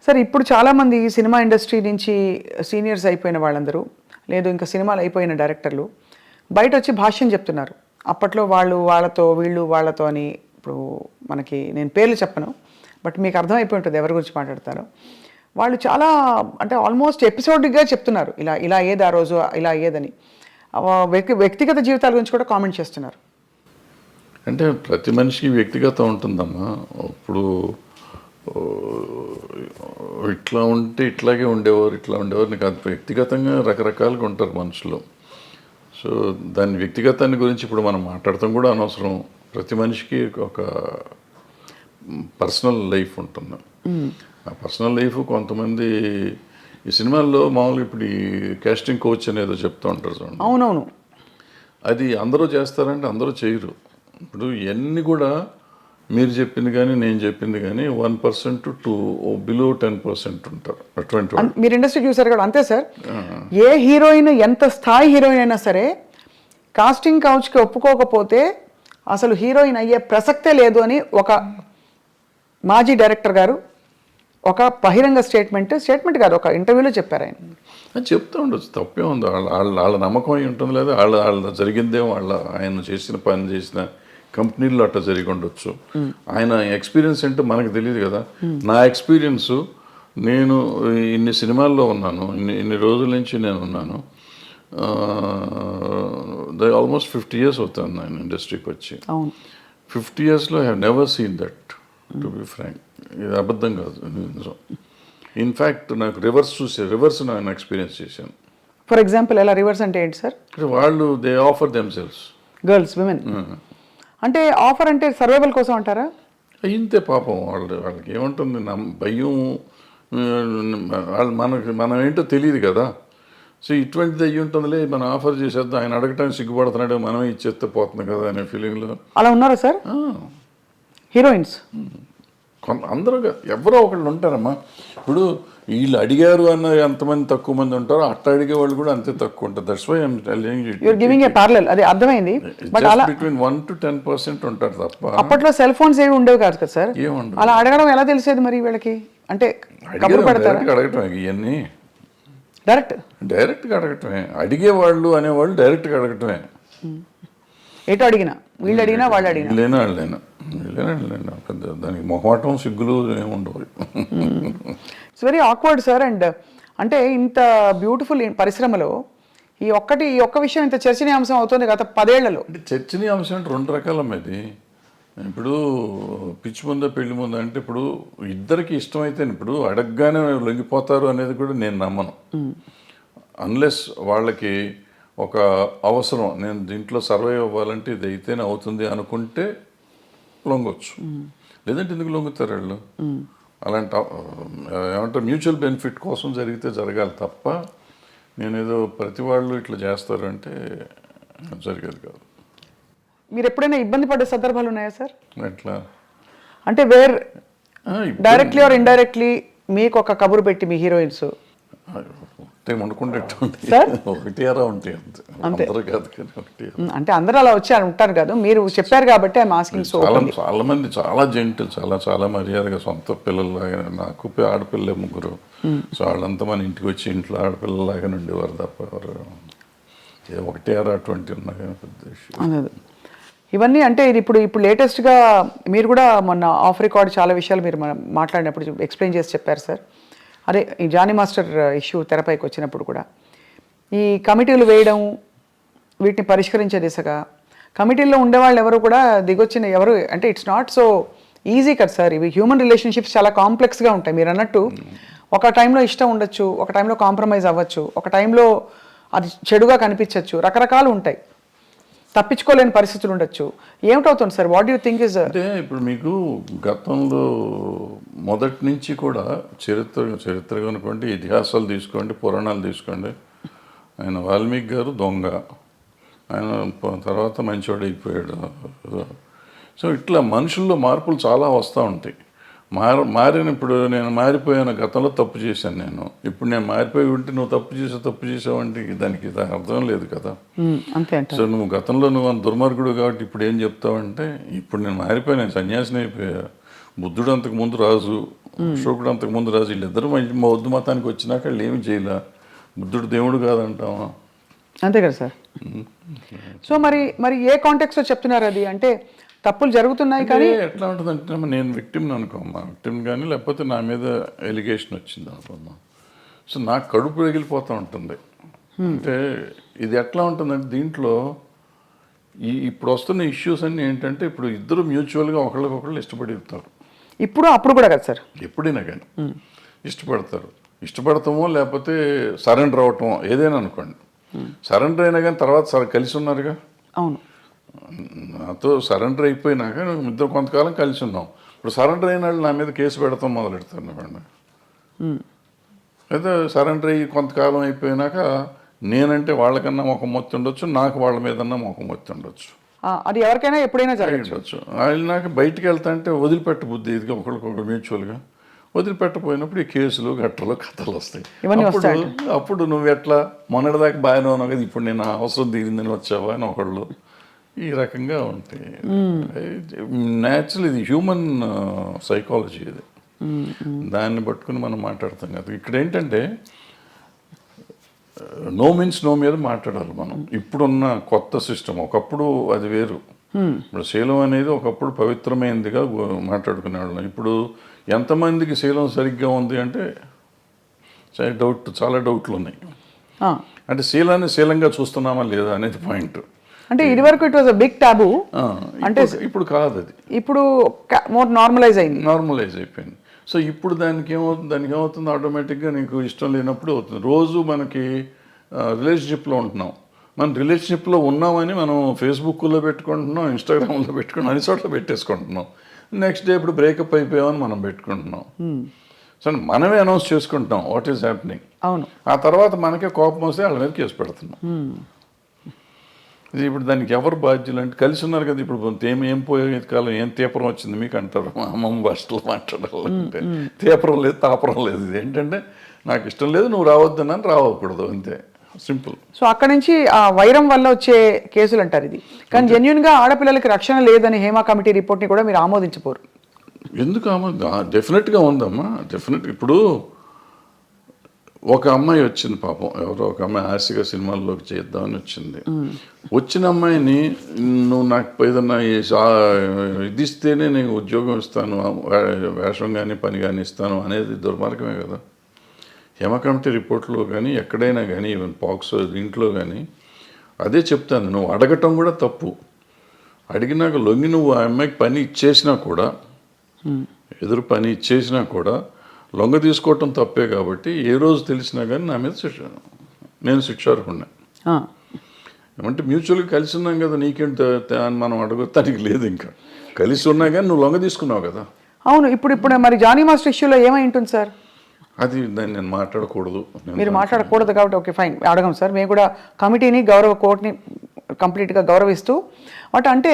Sir ఇప్పుడు చాలామంది cinema industry నుంచి సీనియర్స్ అయిపోయిన వాళ్ళందరూ లేదు ఇంకా సినిమాలు అయిపోయిన డైరెక్టర్లు బయట వచ్చి భాష్యం చెప్తున్నారు. అప్పట్లో వాళ్ళు వాళ్ళతో వీళ్ళు వాళ్ళతో అని. ఇప్పుడు మనకి నేను పేర్లు చెప్పను, బట్ మీకు అర్థమైపోయి ఉంటుంది ఎవరి గురించి మాట్లాడతారో. వాళ్ళు చాలా అంటే ఆల్మోస్ట్ ఎపిసోడ్గా చెప్తున్నారు, ఇలా ఇలా ఏది ఆ రోజు ఇలా ఏదని. వ్యక్తిగత జీవితాల గురించి కూడా కామెంట్ చేస్తున్నారు. అంటే ప్రతి మనిషికి వ్యక్తిగతం ఉంటుందమ్మా. ఇప్పుడు ఇట్లా ఉంటే ఇట్లాగే ఉండేవారు, ఇట్లా ఉండేవారు కాదు. వ్యక్తిగతంగా రకరకాలుగా ఉంటారు మనుషులు. సో దాని వ్యక్తిగతాన్ని గురించి ఇప్పుడు మనం మాట్లాడటం కూడా అనవసరం. ప్రతి మనిషికి ఒక పర్సనల్ లైఫ్ ఉంటుంది. ఆ పర్సనల్ లైఫ్ కొంతమంది ఈ సినిమాల్లో మామూలుగా ఇప్పుడు ఈ కాస్టింగ్ కోచ్ అనేదో చెప్తూ ఉంటారు చూడండి. అవునవును, అది అందరూ చేస్తారంటే అందరూ చేయరు. ఇప్పుడు ఇవన్నీ కూడా మీరు చెప్పింది కానీ నేను చెప్పింది కానీ 1% టు బిలో 10% ఉంటారు అటువంటి. మీరు ఇండస్ట్రీ చూసారు కదా, అంతే సార్. ఏ హీరోయిన్ ఎంత స్థాయి హీరోయిన్ అయినా సరే కాస్టింగ్ కౌచ్కి ఒప్పుకోకపోతే అసలు హీరోయిన్ అయ్యే ప్రసక్తే లేదు అని ఒక మాజీ డైరెక్టర్ గారు ఒక బహిరంగ స్టేట్మెంట్ కాదు, ఒక ఇంటర్వ్యూలో చెప్పారు. ఆయన చెప్తూ ఉండొచ్చు, తప్పే ఉంది. వాళ్ళ నమ్మకం అయి ఉంటుంది, లేదా వాళ్ళ జరిగిందే ఆయన చేసిన పని చేసిన కంపెనీల్లో అట్లా జరిగి ఉండొచ్చు. ఆయన ఎక్స్పీరియన్స్ ఏంటో మనకు తెలియదు కదా. నా ఎక్స్పీరియన్సు, నేను ఇన్ని సినిమాల్లో ఉన్నాను, ఇన్ని రోజుల నుంచి నేను ఉన్నాను. ఆల్మోస్ట్ 50 years అవుతాను నేను ఇండస్ట్రీకి వచ్చి. 50 yearsలో I have never seen that, to be frank. ఇది అబద్ధం కాదు, నిజం. ఇన్ఫ్యాక్ట్ నాకు రివర్స్ నేను ఎక్స్పీరియన్స్ చేశాను. ఫర్ ఎగ్జాంపుల్ ఎలా రివర్స్ అంటే ఏంటి సార్? వాళ్ళు they offer themselves, girls women అంటే ఆఫర్ అంటే సర్వైవల్ కోసం అంటారా? ఇంతే పాపం. వాళ్ళకి ఏముంటుంది, భయం. మనం ఏంటో తెలియదు కదా. సో ఇటువంటిది అయ్యి ఉంటుందిలే, మనం ఆఫర్ చేసేద్దాం, ఆయన అడగటానికి సిగ్గుపడుతున్నాడు, మనమే ఇచ్చేస్తే పోతుంది కదా అనే ఫీలింగ్లో. అలా ఉన్నారా సార్ హీరోయిన్స్? అందరూ ఎవరో ఒకళ్ళు ఉంటారమ్మా. ఇప్పుడు వీళ్ళు అడిగారు అన్న ఎంతమంది తక్కువ మంది ఉంటారో అట్లా అడిగే వాళ్ళు కూడా అంతే తక్కువ ఉంటారు. That's why I'm telling you. You're giving a parallel, అది అర్థమైంది. బట్ అలా బిట్వీన్ 1 to 10% ఉంటారు తప్ప. అప్పట్లో సెల్ ఫోన్స్ ఏవి ఉండేవి కాదు కదా సార్. ఏముండదు. అలా అడగడం ఎలా తెలిసేది మరి వీళ్ళకి? అంటే కబురు పెడతారా? అడగటమే ఇవన్నీ, డైరెక్ట్గా అడగటమే. అడిగేవాళ్ళు అనేవాళ్ళు డైరెక్ట్గా అడగటమే. ఎటు అడిగినా, వీళ్ళు అడిగినా వాళ్ళు అడిగినా వాళ్ళైనా పెద్ద దానికి మొహమాటం సిగ్గులు ఏముండవు. It's very awkward sir. And అంటే ఇంత బ్యూటిఫుల్ పరిశ్రమలో ఈ ఒక్క విషయం ఇంత చర్చనీయాంశం అవుతుంది గత 10 ఏళ్లలో. అంటే చర్చనీయాంశం అంటే 2 రకాలమ్మది. ఇప్పుడు పిచ్చి ముందా పెళ్లి ముందా అంటే ఇప్పుడు ఇద్దరికి ఇష్టమైతే ఇప్పుడు అడగగానే లొంగిపోతారు అనేది కూడా నేను నమ్మను. అన్లెస్ వాళ్ళకి ఒక అవసరం, నేను దీంట్లో సర్వైవ్ అవ్వాలంటే ఇది అయితేనే అవుతుంది అనుకుంటే లొంగొచ్చు. లేదంటే ఎందుకు లొంగుతారు వాళ్ళు? అలాంటి ఏమంటారు, మ్యూచువల్ బెనిఫిట్ కోసం జరిగితే జరగాలి తప్ప నేనేదో ప్రతి వాళ్ళు ఇట్లా చేస్తారు అంటే జరిగేది కాదు. మీరు ఎప్పుడైనా ఇబ్బంది పడే సందర్భాలు ఉన్నాయా సార్? ఎట్లా అంటే డైరెక్ట్లీ ఆర్ ఇండైరెక్ట్లీ మీకు ఒక కబురు పెట్టి మీ హీరోయిన్స్ వండుకుంటే ఒకటి అరా ఉంటాయి అంతే కాదు కానీ ఒకటి. అంటే అందరూ అలా వచ్చి ఉంటారు కదా, మీరు చెప్పారు కాబట్టి ఐఎమ్ ఆస్కింగ్. సో చాలా మంది చాలా జెంటిల్, చాలా మర్యాదగా, సొంత పిల్లల్లాగా. నాకు ఆడపిల్లలే 3. సో వాళ్ళంతా మన ఇంటికి వచ్చి ఇంట్లో ఆడపిల్లలాగానే ఉండేవారు తప్ప ఎవరు ఒకటి అరా 20 ఉన్నా కానీ పెద్ద విషయం. ఇవన్నీ అంటే ఇది ఇప్పుడు లేటెస్ట్గా మీరు కూడా మొన్న ఆఫ్ రికార్డ్ చాలా విషయాలు మీరు మాట్లాడినప్పుడు ఎక్స్ప్లెయిన్ చేసి చెప్పారు సార్. అదే ఈ జానీ మాస్టర్ ఇష్యూ తెరపైకి వచ్చినప్పుడు కూడా ఈ కమిటీలు వేయడం, వీటిని పరిష్కరించే దిశగా కమిటీల్లో ఉండేవాళ్ళు ఎవరు కూడా దిగొచ్చిన ఎవరు అంటే ఇట్స్ నాట్ సో ఈజీ కదా సార్. ఇవి హ్యూమన్ రిలేషన్షిప్స్ చాలా కాంప్లెక్స్గా ఉంటాయి. మీరు అన్నట్టు ఒక టైంలో ఇష్టం ఉండొచ్చు, ఒక టైంలో కాంప్రమైజ్ అవ్వచ్చు, ఒక టైంలో అది చెడుగా కనిపించవచ్చు, రకరకాలు ఉంటాయి, తప్పించుకోలేని పరిస్థితులు ఉండొచ్చు. ఏమిటవుతుంది sir? What you think is? అంటే ఇప్పుడు మీకు గతంలో మొదటి నుంచి కూడా చరిత్ర అనుకోండి, ఇతిహాసాలు తీసుకోండి, పురాణాలు తీసుకోండి. ఆయన వాల్మీకి గారు దొంగ, ఆయన తర్వాత మంచివాడు అయిపోయాడు. సో ఇట్లా మనుషుల్లో మార్పులు చాలా వస్తూ ఉంటాయి. మారినప్పుడు నేను మారిపోయాను, గతంలో తప్పు చేశాను నేను, ఇప్పుడు నేను మారిపోయి ఉంటే నువ్వు తప్పు చేసావు అంటే దానికి అర్థం లేదు కదా. సో నువ్వు గతంలో నువ్వు దుర్మార్గుడు కాబట్టి ఇప్పుడు ఏం చెప్తావంటే ఇప్పుడు నేను మారిపోయాను, నేను సన్యాసిని అయిపోయా. బుద్ధుడు అంతకు ముందు రాజు, అశోకుడు అంతకు ముందు రాజు వీళ్ళిద్దరూ బౌద్ధ మతానికి వచ్చినాక వాళ్ళు ఏమి చేయలే. బుద్ధుడు దేవుడు కాదంటావా? అంతే కదా సార్. సో మరి ఏ కాంటెక్స్లో చెప్తున్నారు అది? అంటే తప్పులు జరుగుతున్నాయి కానీ ఎట్లా ఉంటుందంటే నేను విక్టిమ్ని అనుకోమ్మా, విక్టిమ్ కానీ లేకపోతే నా మీద ఎలిగేషన్ వచ్చింది అనుకోమ్మా, సో నాకు కడుపు రగిలిపోతూ ఉంటుంది. అంటే ఇది ఎట్లా ఉంటుందంటే దీంట్లో ఇప్పుడు వస్తున్న ఇష్యూస్ అన్నీ ఏంటంటే ఇప్పుడు ఇద్దరు మ్యూచువల్గా ఒకళ్ళకొకళ్ళు ఇష్టపడతారు. ఇప్పుడు అప్పుడు కూడా కదా సార్, ఎప్పుడైనా కానీ ఇష్టపడతారు. ఇష్టపడతామో లేకపోతే సరెండర్ అవటమో ఏదైనా అనుకోండి. సరెండర్ అయినా కానీ తర్వాత కలిసి ఉన్నారుగా. అవును, నాతో సరెండర్ అయిపోయినాక ఇద్దరు కొంతకాలం కలిసి ఉన్నాం. ఇప్పుడు సరెండర్ అయిన వాళ్ళు నా మీద కేసు పెడతాం మొదలెడతారు అన్నమాట. అయితే సరెండర్ అయ్యి కొంతకాలం అయిపోయినాక నేనంటే వాళ్ళకన్నా మొఖం మొత్తి ఉండొచ్చు, నాకు వాళ్ళ మీదన్నా మొఖం మొత్తి ఉండొచ్చు. అది ఎవరికైనా ఎప్పుడైనా జరగచ్చు. వాళ్ళు నాకు బయటికి వెళ్తా అంటే వదిలిపెట్ట బుద్ధి ఇదిగా ఒకరికొకరు మ్యూచువల్గా వదిలిపెట్టపోయినప్పుడు ఈ కేసులు గట్టలు కథలు వస్తాయి. అప్పుడు నువ్వు ఎట్లా మొన్నటిదాకా బాగానే ఉన్నావు కదా, ఇప్పుడు నేను అవసరం తీరిందని వచ్చావా అని ఒకళ్ళు ఈ రకంగా ఉంటాయి. న్యాచురల్, ఇది హ్యూమన్ సైకాలజీ ఇది. దాన్ని పట్టుకుని మనం మాట్లాడతాం కదా. ఇక్కడ ఏంటంటే నో మీన్స్ నో మీద మాట్లాడాలి మనం. ఇప్పుడున్న కొత్త సిస్టమ్, ఒకప్పుడు అది వేరు. ఇప్పుడు శీలం అనేది ఒకప్పుడు పవిత్రమైనదిగా మాట్లాడుకునేవాళ్ళం. ఇప్పుడు ఎంతమందికి శీలం సరిగ్గా ఉంది అంటే చాలా డౌట్లు ఉన్నాయి. అంటే శీలాన్ని శీలంగా చూస్తున్నామా లేదా అనేది పాయింట్. అంటే ఇది వరకు ఇట్ వాజ్ అ బిగ్ టాబు, అంటే ఇప్పుడు కాదు, అది ఇప్పుడు మోర్ నార్మలైజ్ అయిపోయింది. సో ఇప్పుడు దానికి ఏమవుతుంది ఆటోమేటిక్గా నీకు ఇష్టం లేనప్పుడు అవుతుంది. రోజు మనకి రిలేషన్షిప్లో ఉంటున్నాం, మనం రిలేషన్షిప్లో ఉన్నామని మనం ఫేస్బుక్లో పెట్టుకుంటున్నాం, ఇన్స్టాగ్రామ్లో పెట్టుకుంటున్నాం, అన్ని చోట్ల పెట్టేసుకుంటున్నాం. నెక్స్ట్ డే ఇప్పుడు బ్రేకప్ అయిపోయామని మనం పెట్టుకుంటున్నాం. సో మనమే అనౌన్స్ చేసుకుంటాం వాట్ ఈస్ హ్యాపెనింగ్. అవును, ఆ తర్వాత మనకే కోపం వస్తే వాళ్ళ మీద కేసు పెడుతున్నాం. ఇది ఇప్పుడు దానికి ఎవరు బాధ్యులు అంటే కలిసి ఉన్నారు కదా. ఇప్పుడు ఏం పోయే కాలం ఏం తీపరం వచ్చింది మీకు అంటారు మా అమ్మమ్మ భాషలో మాట్లాడాలంటే. తీపరం లేదు, తాపరం లేదు. ఇది ఏంటంటే నాకు ఇష్టం లేదు, నువ్వు రావద్దనని రావకూడదు, అంతే, సింపుల్. సో అక్కడ నుంచి ఆ వైరం వల్ల వచ్చే కేసులు అంటారు ఇది. కానీ జెన్యున్గా ఆడపిల్లలకి రక్షణ లేదని హేమా కమిటీ రిపోర్ట్ని కూడా మీరు ఆమోదించపోరు. ఎందుకు డెఫినెట్గా ఉందమ్మా, డెఫినెట్. ఇప్పుడు ఒక అమ్మాయి వచ్చింది పాపం, ఎవరో ఒక అమ్మాయి ఆశగా సినిమాల్లోకి చేద్దామని వచ్చింది. వచ్చిన అమ్మాయిని నువ్వు నాకు ఏదన్నా ఇది ఇస్తేనే నేను ఉద్యోగం ఇస్తాను, వేషం కానీ పని కానీ ఇస్తాను అనేది దుర్మార్గమే కదా. హేమ కమిటీ రిపోర్ట్లో కానీ ఎక్కడైనా కానీ ఈవెన్ పాక్సో దీంట్లో కానీ అదే చెప్తాను. నువ్వు అడగటం కూడా తప్పు. అడిగినాక లొంగి నువ్వు ఆ అమ్మాయికి పని ఇచ్చేసినా కూడా, ఎదురు పని ఇచ్చేసినా కూడా లొంగ తీసుకోవటం తప్పే. కాబట్టి ఏ రోజు తెలిసినా కానీ నా మీద నేను శిక్షార్హుడిని. ఏమంటే మ్యూచువల్గా కలిసి ఉన్నాం కదా, నీకేంటి అని మనం అడగటానికి లేదు. ఇంకా కలిసి ఉన్నా కానీ నువ్వు లొంగ తీసుకున్నావు కదా. అవును, ఇప్పుడు మరి జానీ మాస్టర్ ఇష్యూలో ఏమై ఉంటుంది సార్? అది దాన్ని నేను మాట్లాడకూడదు. మీరు మాట్లాడకూడదు కాబట్టి ఓకే ఫైన్, అడగం సార్. మేము కూడా కమిటీని కోర్టుని కంప్లీట్గా గౌరవిస్తూ అంటే